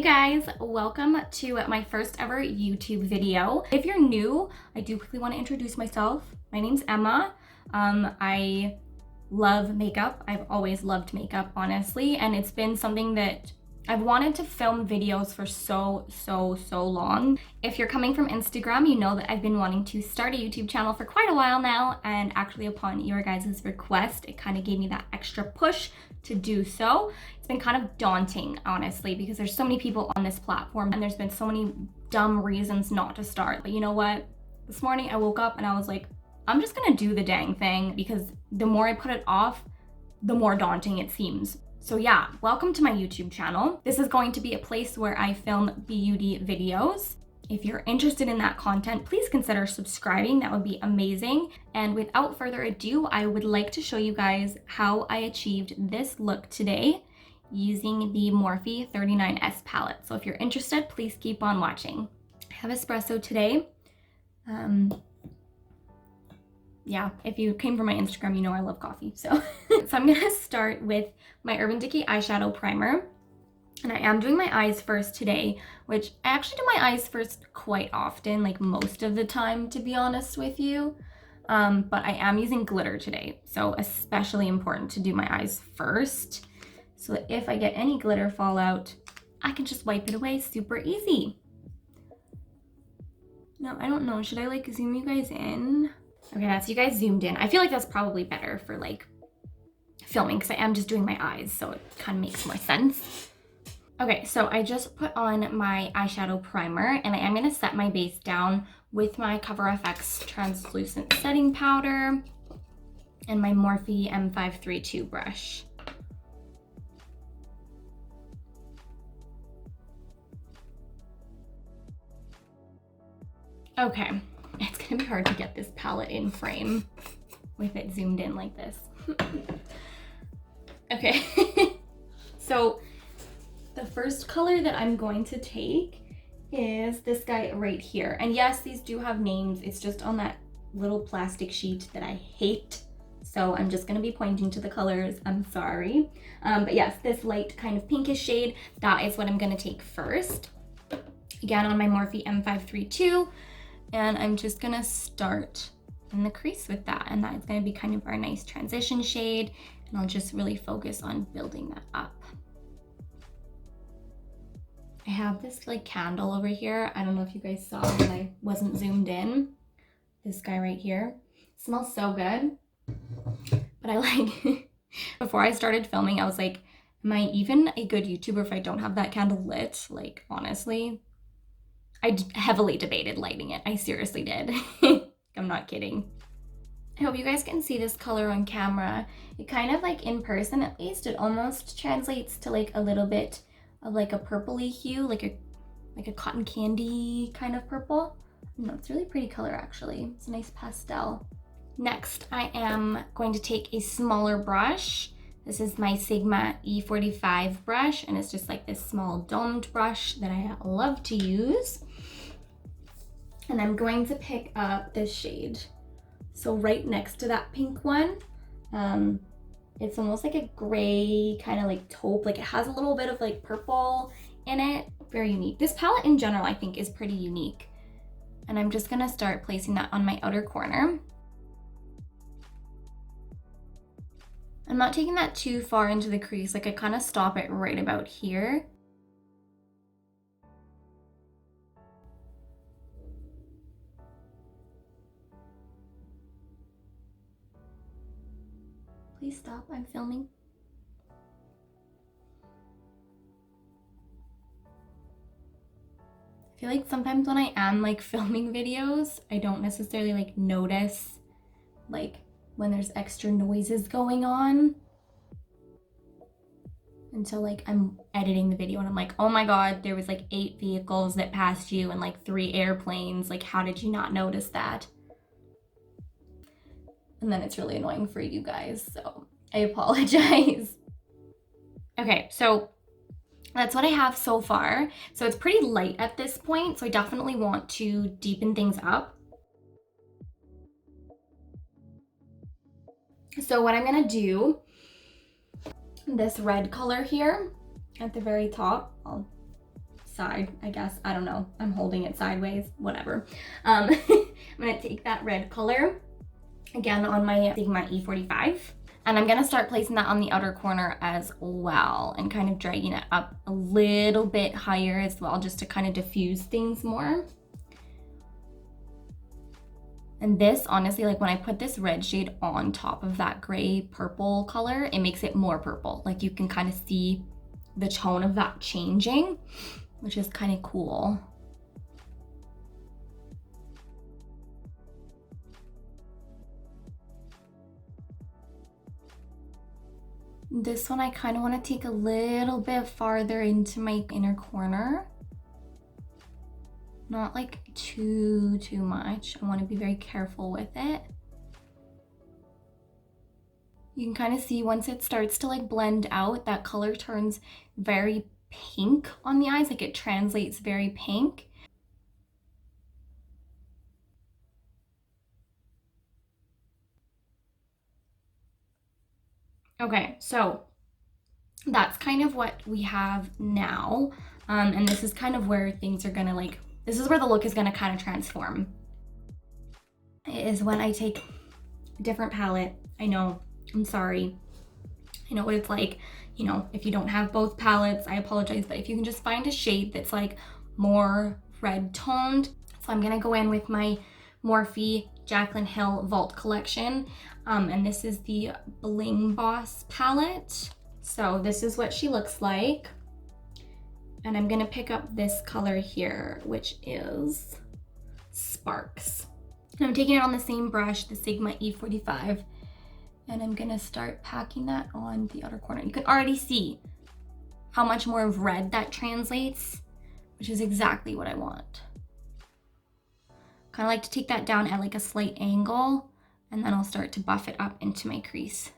Hey guys, welcome to my first ever YouTube video. If you're new, I do quickly want to introduce myself. My name's Emma. I love makeup. I've always loved makeup, honestly, and it's been something that I've wanted to film videos for so long. If you're coming from Instagram, you know that I've been wanting to start a YouTube channel for quite a while now, and actually upon your guys' request, it kind of gave me that extra push to do so. It's been kind of daunting, honestly, because there's so many people on this platform and there's been so many dumb reasons not to start. But you know what? This morning I woke up and I was like, I'm just gonna do the dang thing, because the more I put it off, the more daunting it seems. So yeah, welcome to my YouTube channel. This is going to be a place where I film beauty videos. If you're interested in that content, please consider subscribing. That would be amazing. And without further ado, I would like to show you guys how I achieved this look today using the Morphe 39S palette. So if you're interested, please keep on watching. I have espresso today. Yeah, if you came from my Instagram, you know I love coffee. So I'm gonna start with my Urban Decay eyeshadow primer. And I am doing my eyes first today, which I actually do my eyes first quite often, like most of the time, to be honest with you. But I am using glitter today, so especially important to do my eyes first, so that if I get any glitter fallout, I can just wipe it away super easy. Now, I don't know, should I like zoom you guys in? Okay, that's you guys zoomed in. I feel like that's probably better for like filming, because I am just doing my eyes, so it kind of makes more sense. Okay, so I just put on my eyeshadow primer, and I am gonna set my base down with my CoverFX translucent setting powder and my Morphe M532 brush. Okay, it's gonna be hard to get this palette in frame with it zoomed in like this. Okay, so the first color that I'm going to take is this guy right here. And yes, these do have names. It's just on that little plastic sheet that I hate. So I'm just gonna be pointing to the colors. I'm sorry. But yes, this light kind of pinkish shade, that is what I'm gonna take first. Again, on my Morphe M532. And I'm just gonna start in the crease with that. And that is gonna be kind of our nice transition shade. And I'll just really focus on building that up. I have this like candle over here. I don't know if you guys saw when I wasn't zoomed in. This guy right here. It smells so good. But I like, before I started filming, I was like, am I even a good YouTuber if I don't have that candle lit? Like, honestly, I heavily debated lighting it. I seriously did. I'm not kidding. I hope you guys can see this color on camera. It kind of like in person, at least, it almost translates to like a little bit of like a purpley hue, like a cotton candy kind of purple. No, it's a really pretty color actually. It's a nice pastel. Next, I am going to take a smaller brush. This is my Sigma E45 brush, and it's just like this small domed brush that I love to use. And I'm going to pick up this shade. So right next to that pink one, it's almost like a gray kind of like taupe, like it has a little bit of like purple in it. Very unique. This palette in general, I think, is pretty unique. And I'm just gonna start placing that on my outer corner. I'm not taking that too far into the crease, like I kind of stop it right about here. Please stop, I'm filming. I feel like sometimes when I am like filming videos, I don't necessarily like notice like when there's extra noises going on until like I'm editing the video and I'm like, oh my god, there was like 8 vehicles that passed you and like 3 airplanes. Like, how did you not notice that? And then it's really annoying for you guys, so I apologize. Okay, so that's what I have so far. So it's pretty light at this point, so I definitely want to deepen things up. So what I'm gonna do, this red color here at the very top, I'll side, I guess. I don't know. I'm holding it sideways, whatever. I'm gonna take that red color again on my Sigma E45. And I'm gonna start placing that on the outer corner as well and kind of dragging it up a little bit higher as well, just to kind of diffuse things more. And this, honestly, like when I put this red shade on top of that gray purple color, it makes it more purple. Like you can kind of see the tone of that changing, which is kind of cool. This one I kind of want to take a little bit farther into my inner corner. Not like too much. I want to be very careful with it. You can kind of see once it starts to like blend out, that color turns very pink on the eyes, like it translates very pink. Okay, so that's kind of what we have now. And this is kind of where things are gonna like, this is where the look is gonna kind of transform. It is when I take a different palette. I know, I'm sorry. I know what it's like, you know, if you don't have both palettes, I apologize, but if you can just find a shade that's like more red toned. So I'm gonna go in with my Morphe Jaclyn Hill Vault collection. And this is the Bling Boss palette. So this is what she looks like. And I'm gonna pick up this color here, which is Sparks. And I'm taking it on the same brush, the Sigma E45, and I'm gonna start packing that on the outer corner. You can already see how much more of red that translates, which is exactly what I want. Kind of like to take that down at like a slight angle, and then I'll start to buff it up into my crease.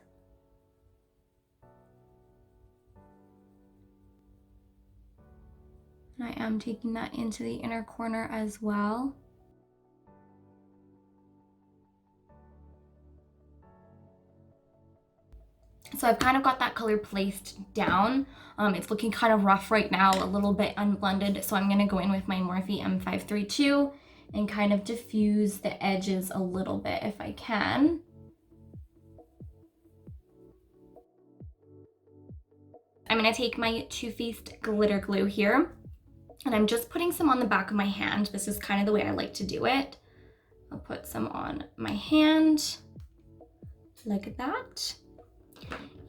And I am taking that into the inner corner as well. So I've kind of got that color placed down. It's looking kind of rough right now, a little bit unblended. So I'm gonna go in with my Morphe M532 and kind of diffuse the edges a little bit if I can. I'm gonna take my Too Faced glitter glue here, and I'm just putting some on the back of my hand. This is kind of the way I like to do it. I'll put some on my hand like that.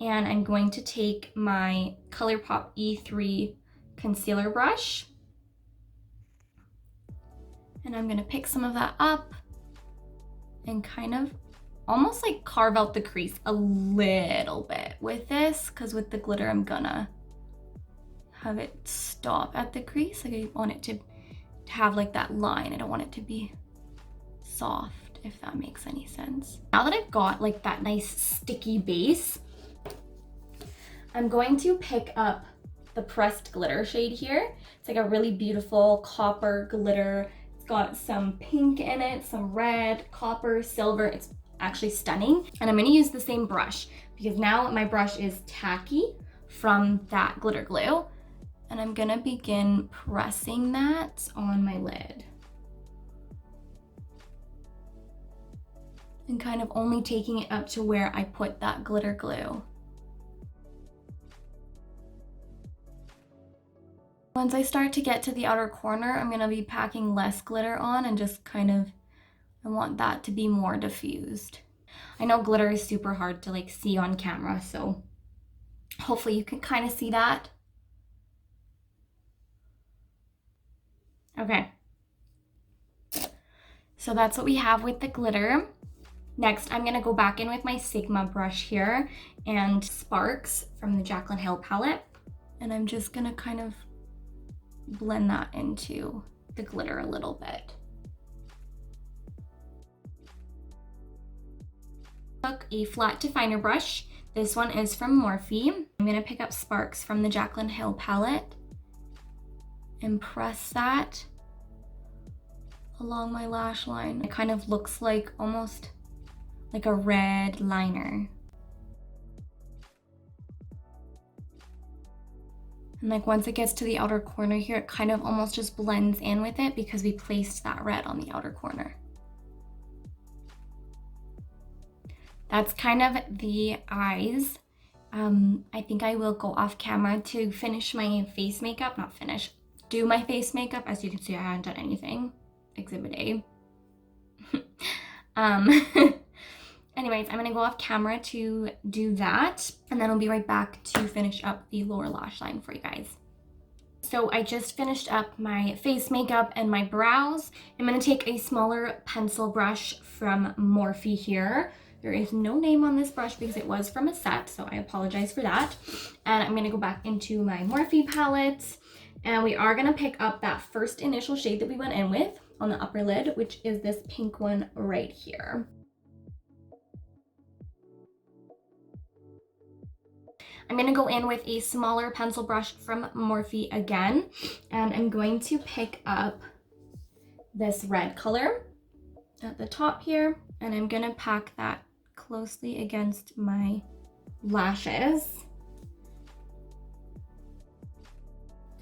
And I'm going to take my ColourPop E3 concealer brush, and I'm gonna pick some of that up and kind of almost like carve out the crease a little bit with this, because with the glitter I'm gonna have it stop at the crease. Like I want it to have like that line. I don't want it to be soft, if that makes any sense. Now that I've got like that nice sticky base, I'm going to pick up the pressed glitter shade here. It's like a really beautiful copper glitter. It's got some pink in it, some red, copper, silver. It's actually stunning. And I'm gonna use the same brush because now my brush is tacky from that glitter glue. And I'm gonna begin pressing that on my lid. And kind of only taking it up to where I put that glitter glue. Once I start to get to the outer corner, I'm gonna be packing less glitter on and just kind of, I want that to be more diffused. I know glitter is super hard to like see on camera, so hopefully you can kind of see that. Okay. So that's what we have with the glitter. Next, I'm gonna go back in with my Sigma brush here and Sparks from the Jaclyn Hill palette. And I'm just gonna kind of blend that into the glitter a little bit. Took a flat definer brush. This one is from Morphe. I'm gonna pick up Sparks from the Jaclyn Hill palette and press that along my lash line. It kind of looks like almost like a red liner. And like once it gets to the outer corner here, it kind of almost just blends in with it because we placed that red on the outer corner. That's kind of the eyes. I think I will go off camera to finish my face makeup, not finish, do my face makeup. As you can see, I haven't done anything. Exhibit A. Anyways, I'm gonna go off camera to do that, and then I'll be right back to finish up the lower lash line for you guys. So I just finished up my face makeup and my brows. I'm gonna take a smaller pencil brush from Morphe here. There is no name on this brush because it was from a set, so I apologize for that. And I'm gonna go back into my Morphe palette, and we are gonna pick up that first initial shade that we went in with on the upper lid, which is this pink one right here. I'm gonna go in with a smaller pencil brush from Morphe again, and I'm going to pick up this red color at the top here, and I'm gonna pack that closely against my lashes.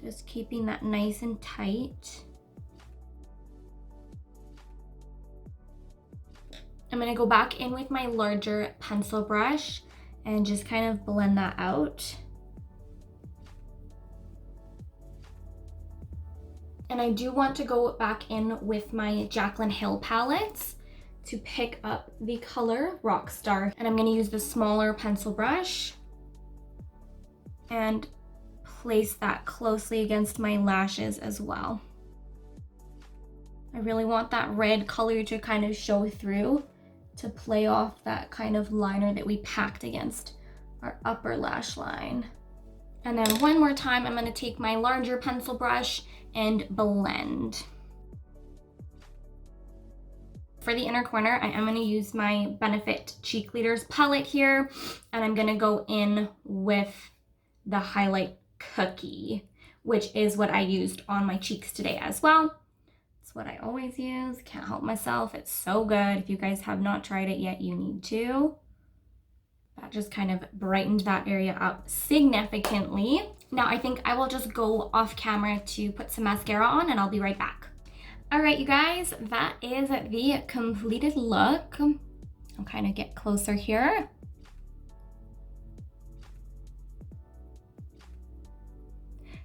Just keeping that nice and tight. I'm gonna go back in with my larger pencil brush and just kind of blend that out. And I do want to go back in with my Jaclyn Hill palettes to pick up the color Rockstar. And I'm gonna use the smaller pencil brush and place that closely against my lashes as well. I really want that red color to kind of show through to play off that kind of liner that we packed against our upper lash line. And then one more time, I'm gonna take my larger pencil brush and blend. For the inner corner, I am gonna use my Benefit Cheekleaders palette here, and I'm gonna go in with the highlight cookie, which is what I used on my cheeks today as well. It's what I always use, can't help myself. It's so good. If you guys have not tried it yet, you need to. That just kind of brightened that area up significantly. Now I think I will just go off camera to put some mascara on, and I'll be right back. All right, you guys, that is the completed look. I'll kind of get closer here.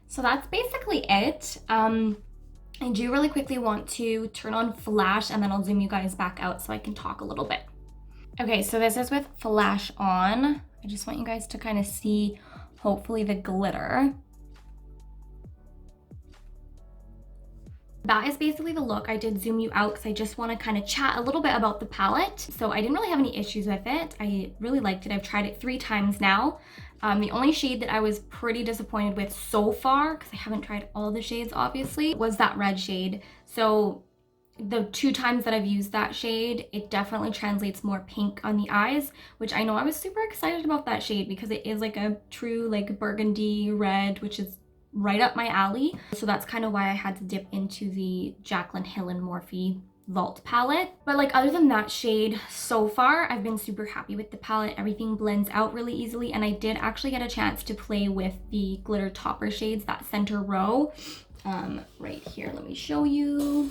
So that's basically it. I do really quickly want to turn on flash, and then I'll zoom you guys back out so I can talk a little bit. Okay, so this is with flash on. I just want you guys to kind of see, hopefully, the glitter. That is basically the look. I did zoom you out because I just want to kind of chat a little bit about the palette. So I didn't really have any issues with it. I really liked it. I've tried it 3 times now. The only shade that I was pretty disappointed with so far, because I haven't tried all the shades obviously, was that red shade. So the 2 times that I've used that shade, it definitely translates more pink on the eyes, which I know I was super excited about that shade because it is like a true like burgundy red, which is right up my alley. So that's kind of why I had to dip into the Jaclyn Hill and Morphe Vault palette. But like other than that shade, so far I've been super happy with the palette. Everything blends out really easily, and I did actually get a chance to play with the glitter topper shades, that center row. Right here, let me show you.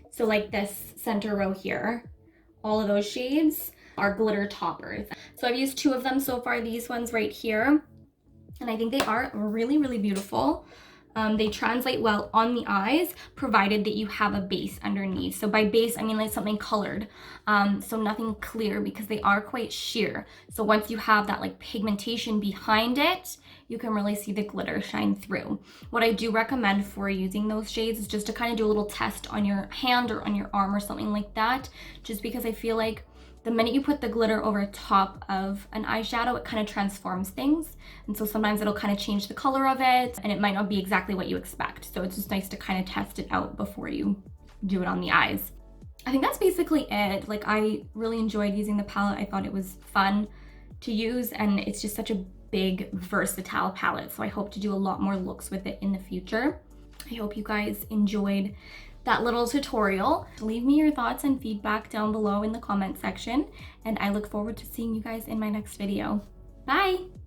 So like this center row here, all of those shades are glitter toppers. So I've used 2 of them so far, these ones right here. And I think they are really, really beautiful. They translate well on the eyes, provided that you have a base underneath. So by base, I mean like something colored. So nothing clear, because they are quite sheer. So once you have that like pigmentation behind it, you can really see the glitter shine through. What I do recommend for using those shades is just to kind of do a little test on your hand or on your arm or something like that. Just because I feel like the minute you put the glitter over top of an eyeshadow, it kind of transforms things. And so sometimes it'll kind of change the color of it, and it might not be exactly what you expect. So it's just nice to kind of test it out before you do it on the eyes. I think that's basically it. Like, I really enjoyed using the palette. I thought it was fun to use, and it's just such a big, versatile palette. So I hope to do a lot more looks with it in the future. I hope you guys enjoyed that little tutorial. Leave me your thoughts and feedback down below in the comment section, and I look forward to seeing you guys in my next video. Bye!